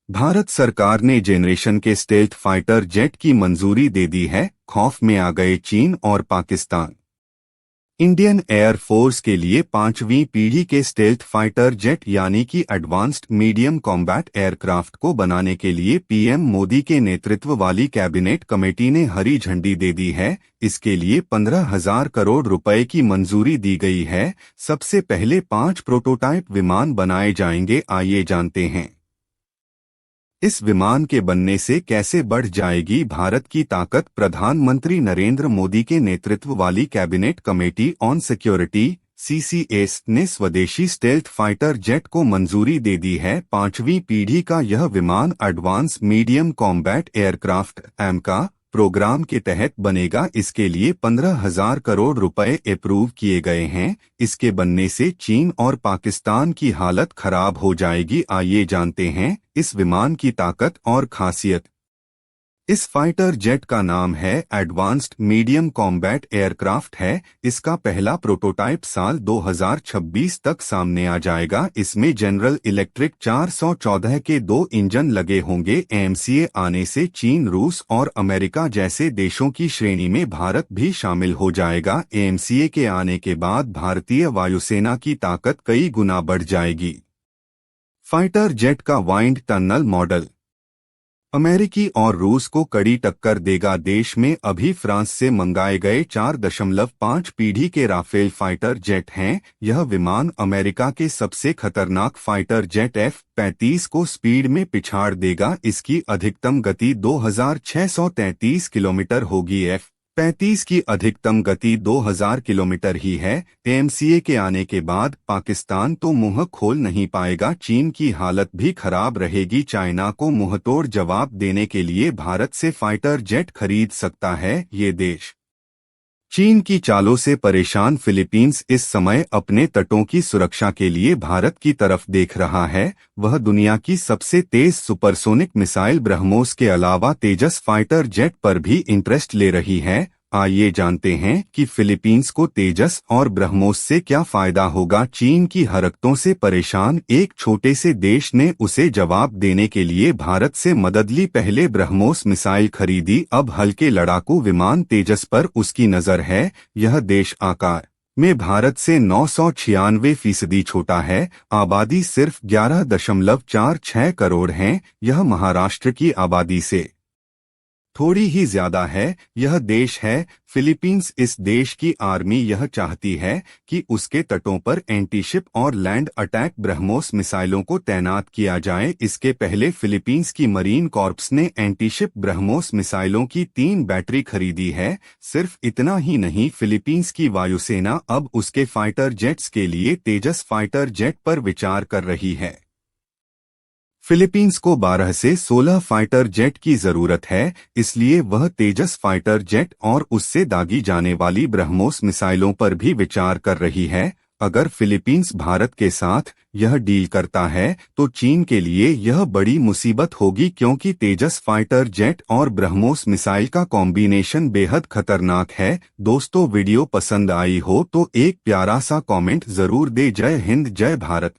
भारत सरकार ने जेनरेशन के स्टेल्थ फाइटर जेट की मंजूरी दे दी है। खौफ में आ गए चीन और पाकिस्तान। इंडियन एयर फोर्स के लिए 5वीं पीढ़ी के स्टेल्थ फाइटर जेट यानी कि एडवांस्ड मीडियम कॉम्बैट एयरक्राफ्ट को बनाने के लिए पीएम मोदी के नेतृत्व वाली कैबिनेट कमेटी ने हरी झंडी दे दी है। इसके लिए 15,000 करोड़ रुपए की मंजूरी दी गई है। सबसे पहले 5 प्रोटोटाइप विमान बनाए जाएंगे। आइए जानते हैं इस विमान के बनने से कैसे बढ़ जाएगी भारत की ताकत। प्रधानमंत्री नरेंद्र मोदी के नेतृत्व वाली cabinet committee on security (CCS) ने स्वदेशी स्टेल्थ फाइटर जेट को मंजूरी दे दी है। 5वीं पीढ़ी का यह विमान advance medium combat aircraft (AMCA) programme के तहत बनेगा। इसके लिए 15,000 करोड़ रुपए अप्रूव किए गए हैं। इसके बनने से चीन और पाकिस्तान की हालत खराब हो जाएगी। आइए जानते हैं इस विमान की ताकत और खासियत। इस फाइटर जेट का नाम है एडवांस्ड मीडियम कॉम्बैट एयरक्राफ्ट है। इसका पहला प्रोटोटाइप साल 2026 तक सामने आ जाएगा। इसमें जनरल इलेक्ट्रिक 414 के 2 इंजन लगे होंगे। AMCA आने से चीन, रूस और अमेरिका जैसे देशों की श्रेणी में भारत भी शामिल हो जाएगा। AMCA के आने के बाद भारतीय वायुसेना की ताकत कई गुना बढ़ जाएगी। फाइटर जेट का वाइंड टनल मॉडल अमेरिकी और रूस को कड़ी टक्कर देगा। देश में अभी फ्रांस से मंगाए गए 4.5 पीढ़ी के राफेल फाइटर जेट हैं। यह विमान अमेरिका के सबसे खतरनाक फाइटर जेट F-35 को स्पीड में पिछाड़ देगा। इसकी अधिकतम गति 2,633 किलोमीटर होगी। F-35 की अधिकतम गति 2,000 किलोमीटर ही है। AMCA के आने के बाद पाकिस्तान तो मुंह खोल नहीं पाएगा। चीन की हालत भी खराब रहेगी। चाइना को मुंहतोड़ जवाब देने के लिए भारत से फाइटर जेट खरीद सकता है ये देश। चीन की चालों से परेशान फिलीपींस इस समय अपने तटों की सुरक्षा के लिए भारत की तरफ देख रहा है। वह दुनिया की सबसे तेज सुपरसोनिक मिसाइल ब्रह्मोस के अलावा तेजस फाइटर जेट पर भी इंटरेस्ट ले रही है। आइए जानते हैं कि फिलीपींस को तेजस और ब्रह्मोस से क्या फायदा होगा। चीन की हरकतों से परेशान एक छोटे से देश ने उसे जवाब देने के लिए भारत से मदद ली। पहले ब्रह्मोस मिसाइल खरीदी, अब हल्के लड़ाकू विमान तेजस पर उसकी नजर है। यह देश आकार में भारत से 996% छोटा है। आबादी सिर्फ 11.46 करोड़ है। यह महाराष्ट्र की आबादी से थोड़ी ही ज्यादा है। यह देश है फिलीपींस। इस देश की आर्मी यह चाहती है कि उसके तटों पर एंटीशिप और लैंड अटैक ब्रह्मोस मिसाइलों को तैनात किया जाए। इसके पहले फिलीपींस की मरीन कॉर्प्स ने एंटीशिप ब्रह्मोस मिसाइलों की 3 बैटरी खरीदी है। सिर्फ इतना ही नहीं, फिलीपींस की वायुसेना अब उसके फाइटर जेट्स के लिए तेजस फाइटर जेट पर विचार कर रही है। फिलीपींस को 12 से 16 फाइटर जेट की जरूरत है, इसलिए वह तेजस फाइटर जेट और उससे दागी जाने वाली ब्रह्मोस मिसाइलों पर भी विचार कर रही है। अगर फिलीपींस भारत के साथ यह डील करता है तो चीन के लिए यह बड़ी मुसीबत होगी, क्योंकि तेजस फाइटर जेट और ब्रह्मोस मिसाइल का कॉम्बिनेशन बेहद खतरनाक है। दोस्तों, वीडियो पसंद आई हो तो एक प्यारा सा कमेंट जरूर दे। जय हिंद, जय भारत।